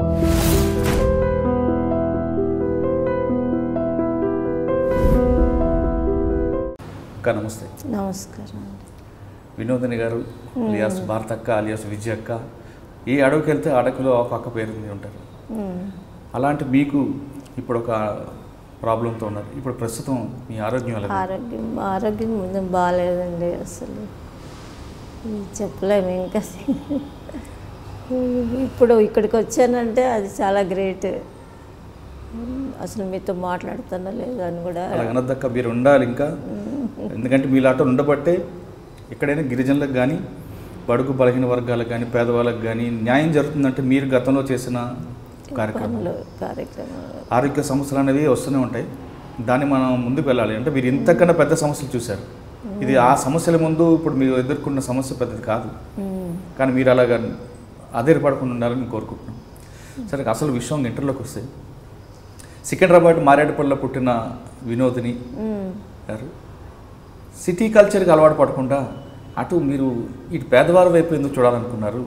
అక్క నమస్తే. నమస్కారం. వినోదిని గారు అలియాస్ భారతక్క అలియాస్ విజయక్క. ఏ అడవికి వెళ్తే అడవిలో ఒక అక్క పేరు ఉంటారు. అలాంటి మీకు ఇప్పుడు ఒక ప్రాబ్లంతో ఉన్నారు. ఇప్పుడు ప్రస్తుతం మీ ఆరోగ్యం ఎలా? ఆరోగ్యం ముందు బాగాలేదండి. అసలు చెప్పలేము ఇంకా. ఇప్పుడు ఇక్కడికి వచ్చానంటే అది చాలా గ్రేట్. అసలు మీతో మాట్లాడుతున్నా లేదు అని కూడా అనద్దక్క. మీరు ఉండాలి ఇంకా, ఎందుకంటే మీలాట ఉండబట్టే ఎక్కడైనా గిరిజనులకు కానీ బడుగు బలహీన వర్గాలకు కానీ పేదవాళ్ళకు కానీ న్యాయం జరుగుతుందంటే మీరు గతంలో చేసిన కార్యక్రమాలు ఆరోగ్య సమస్యలు అనేవి వస్తూనే ఉంటాయి. దాన్ని మనం ముందుకు వెళ్ళాలి. అంటే మీరు ఇంతకన్నా పెద్ద సమస్యలు చూశారు. ఇది ఆ సమస్యల ముందు ఇప్పుడు మీరు ఎదుర్కొన్న సమస్య పెద్దది కాదు, కానీ మీరు అలాగా ఆధారపడకుండా ఉండాలని కోరుకుంటున్నాం. సరే, అసలు విషయం ఇంటర్లోకి వస్తే సికింద్రాబాద్ మారేడుపల్లిలో పుట్టిన వినోదిని గారు సిటీ కల్చర్కి అలవాటు పడకుండా అటు మీరు ఇటు పేదవారి వైపు ఎందుకు చూడాలనుకున్నారు?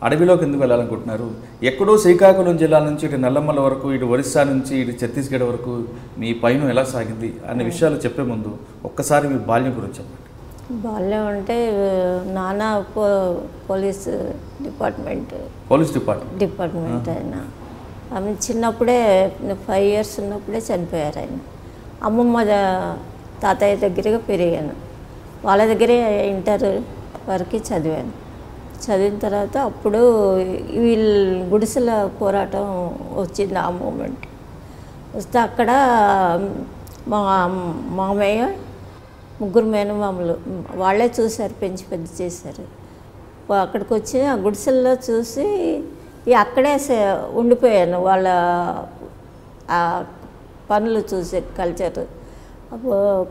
అడవిలోకి ఎందుకు వెళ్ళాలనుకుంటున్నారు? ఎక్కడో శ్రీకాకుళం జిల్లా నుంచి ఇటు నల్లమల్ల వరకు, ఇటు ఒరిస్సా నుంచి ఇటు ఛత్తీస్గఢ్ వరకు మీ పయనం ఎలా సాగింది అనే విషయాలు చెప్పే ముందు ఒక్కసారి మీ బాల్యం గురించి చెప్పండి. బాల్యం అంటే నాన్న పోలీస్ డిపార్ట్మెంట్ ఆయన. ఆమె చిన్నప్పుడే 5 years ఉన్నప్పుడే చనిపోయారు ఆయన. అమ్మమ్మ తాతయ్య దగ్గరగా పెరిగాను. వాళ్ళ దగ్గరే ఇంటర్ వరకు చదివాను. చదివిన తర్వాత అప్పుడు వీళ్ళు గుడిసెల పోరాటం వచ్చింది. ఆ మూమెంట్ వస్తే అక్కడ మా మామయ్య 3 మేనమామలు వాళ్ళే చూశారు, పెంచి పెద్ద చేశారు. అక్కడికి వచ్చి ఆ గుడిసెల్లో చూసి అక్కడే ఉండిపోయాను. వాళ్ళ పనులు చూసి కల్చర్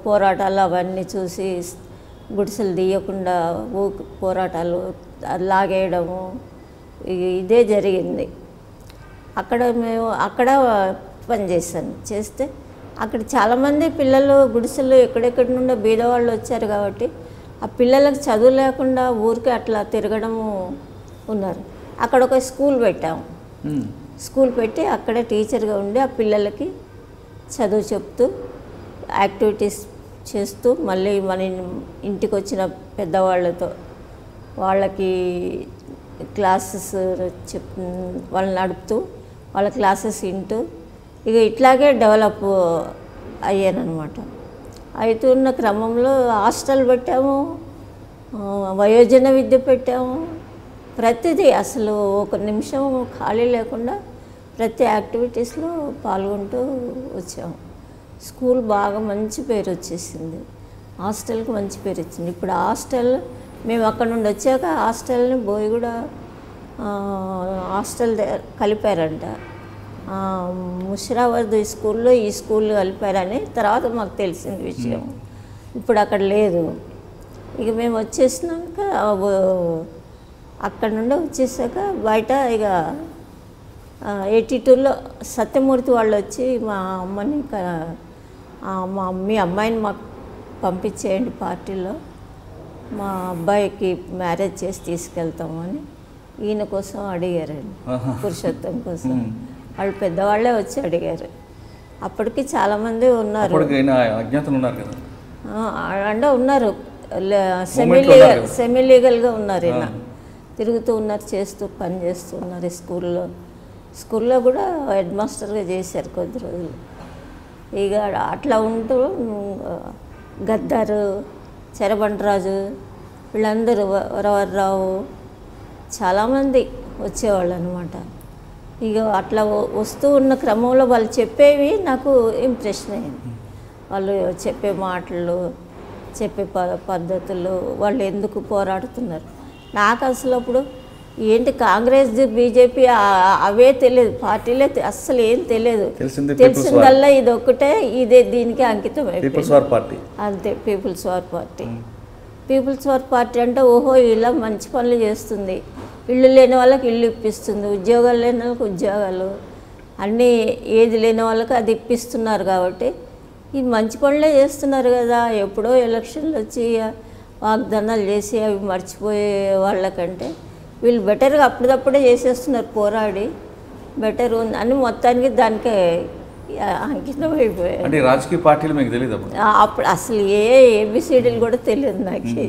పోరాటాలు అవన్నీ చూసి గుడిసెలు తీయకుండా పోరాటాలు లాగేయడము ఇదే జరిగింది. అక్కడ పనిచేశాను. చేస్తే అక్కడ చాలామంది పిల్లలు గుడిసెలు ఎక్కడెక్కడి నుండో బీదవాళ్ళు వచ్చారు కాబట్టి ఆ పిల్లలకు చదువు లేకుండా ఊరికి అట్లా తిరగడము ఉన్నారు. అక్కడ ఒక స్కూల్ పెట్టాము. స్కూల్ పెట్టి అక్కడే టీచర్గా ఉండి ఆ పిల్లలకి చదువు చెప్తూ యాక్టివిటీస్ చేస్తూ మళ్ళీ మన ఇంటికి వచ్చిన పెద్దవాళ్ళతో వాళ్ళకి క్లాసెస్ వాళ్ళని నడుపుతూ వాళ్ళ క్లాసెస్ వింటూ ఇట్లాగే డెవలప్ అయ్యానమాట. అవుతున్న క్రమంలో హాస్టల్ పెట్టాము, వయోజన విద్య పెట్టాము. ప్రతిదీ అసలు ఒక నిమిషం ఖాళీ లేకుండా ప్రతి యాక్టివిటీస్లో పాల్గొంటూ వచ్చాము. స్కూల్ బాగా మంచి పేరు వచ్చేసింది, హాస్టల్కి మంచి పేరు వచ్చింది. ఇప్పుడు హాస్టల్ మేము అక్కడ నుండి వచ్చాక హాస్టల్ని బోయిగూడ హాస్టల్ కలిపారంట. ముషిరాబాద్ స్కూల్లో ఈ స్కూల్ కలిపారని తర్వాత మాకు తెలిసింది విషయం. ఇప్పుడు అక్కడ లేదు. ఇక మేము వచ్చేసినాక అక్కడ నుండి వచ్చేసాక బయట ఇక 82లో సత్యమూర్తి వాళ్ళు వచ్చి మా అమ్మని మీ అమ్మాయిని మాకు పంపించేయండి పార్టీలో, మా అబ్బాయికి మ్యారేజ్ చేసి తీసుకెళ్తామని ఈయన కోసం అడిగారండి. పురుషోత్తం కోసం వాళ్ళు పెద్దవాళ్ళే వచ్చి అడిగారు. అప్పటికి చాలామంది ఉన్నారు, అంటే ఉన్నారు, సెమీ లీగల్గా ఉన్నారు. ఈయన తిరుగుతూ ఉన్నారు, పని చేస్తూ ఉన్నారు. స్కూల్లో కూడా హెడ్ మాస్టర్గా చేశారు కొద్ది రోజులు. ఇక అట్లా ఉంటూ గద్దారు, చెరబండరాజు వీళ్ళందరూ, వరవర్రావు చాలామంది వచ్చేవాళ్ళు అనమాట. ఇక అట్లా వస్తూ ఉన్న క్రమంలో వాళ్ళు చెప్పేవి నాకు ఇంప్రెషన్ అయింది. వాళ్ళు చెప్పే మాటలు, చెప్పే పద్ధతులు, వాళ్ళు ఎందుకు పోరాడుతున్నారు. నాకు అసలు అప్పుడు ఏంటి కాంగ్రెస్ బీజేపీ అవే తెలియదు, పార్టీలే అస్సలు ఏం తెలియదు. తెలిసిందల్లా ఇది ఒక్కటే, ఇదే దీనికి అంకితం అయిపోయింది అంతే. People's war party. People's war party అంటే ఓహో ఇలా మంచి పనులు చేస్తుంది, ఇళ్ళు లేని వాళ్ళకి ఇల్లు ఇప్పిస్తుంది, ఉద్యోగాలు లేని వాళ్ళకి ఉద్యోగాలు, అన్నీ ఏది లేని వాళ్ళకి అది ఇప్పిస్తున్నారు. కాబట్టి ఇది మంచి పనులే చేస్తున్నారు కదా. ఎప్పుడో ఎలక్షన్లు వచ్చి వాగ్దానాలు చేసి అవి మర్చిపోయే వాళ్ళకంటే వీళ్ళు బెటర్గా అప్పటిదప్పుడే చేసేస్తున్నారు పోరాడి. బెటర్ ఉంది అని మొత్తానికి దానికి అంకితం అయిపోయాను. అంటే రాజకీయ పార్టీలు మీకు తెలియదు అప్పుడు? అప్పుడు అసలు ఏబిసిడీలు కూడా తెలియదు నాకు.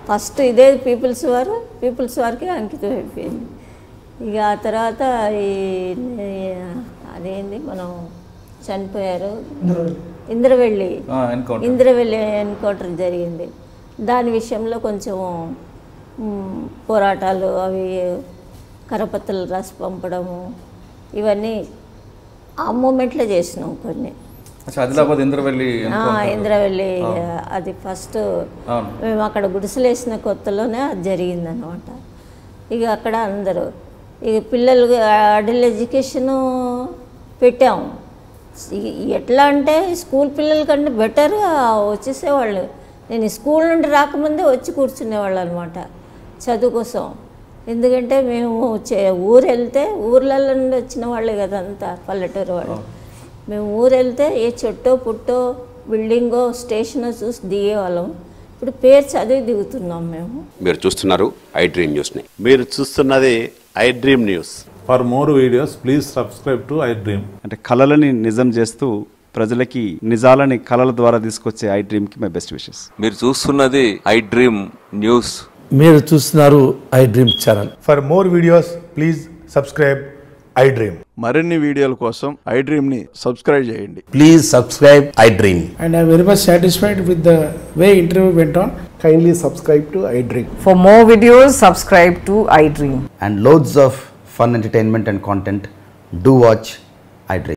ఫస్ట్ ఇదే పీపుల్స్ వారికి అంకితం అయిపోయింది. ఇక ఆ తర్వాత అదేంది మనం చనిపోయారు ఇంద్రవెల్లి ఎన్కౌంటర్ జరిగింది. దాని విషయంలో కొంచెం పోరాటాలు అవి కరపత్రాలు రాసి పంపడము ఇవన్నీ ఆ మూమెంట్లో చేసినాం కొన్ని. ఆదిలాబాద్ ఇంద్రవెల్లి అది ఫస్ట్ మేము అక్కడ గుడిసెలు వేసిన కొత్తలోనే అది జరిగిందనమాట. ఇక అక్కడ అందరూ ఇక పిల్లలు అడల్ట్ ఎడ్యుకేషను పెట్టాము. ఎట్లా అంటే స్కూల్ పిల్లల కంటే బెటర్ వచ్చేసేవాళ్ళు. నేను స్కూల్ నుండి రాకముందే వచ్చి కూర్చునేవాళ్ళు అనమాట చదువు కోసం. ఎందుకంటే మేము ఊరు వెళ్తే ఊర్లలో నుండి వచ్చిన వాళ్ళే కదా అంతా పల్లెటూరు వాళ్ళు. మేము ఊరు వెళ్తే ఏ చెట్టో పుట్టో బిల్డింగో స్టేషనో చూసి దిగేవాళ్ళం. ఇప్పుడు పేరు చదివి దిగుతున్నాం మేము. మీరు చూస్తున్నారు ఐ డ్రీమ్ న్యూస్ని. మీరు చూస్తున్నది I dream news. For more videos please subscribe to I dream. అంటే కళలని నిజం చేస్తూ ప్రజలకి నిజాలని కళల ద్వారా తీసుకొచ్చే ఐ డ్రీమ్కి మై బెస్ట్ విషెస్. మీరు చూస్తున్నది ఐ డ్రీమ్ న్యూస్. మీరు చూస్తున్నారు I dream channel. For more videos please subscribe I dream. మరిన్ని వీడియోల కోసం ఐ డ్రీమ్ ని సబ్స్క్రైబ్ చేయండి. Please subscribe I dream. And I am very much satisfied with the way interview went on. Kindly subscribe to I Dream. For more videos, subscribe to I Dream. And loads of fun entertainment and content. Do watch I Dream.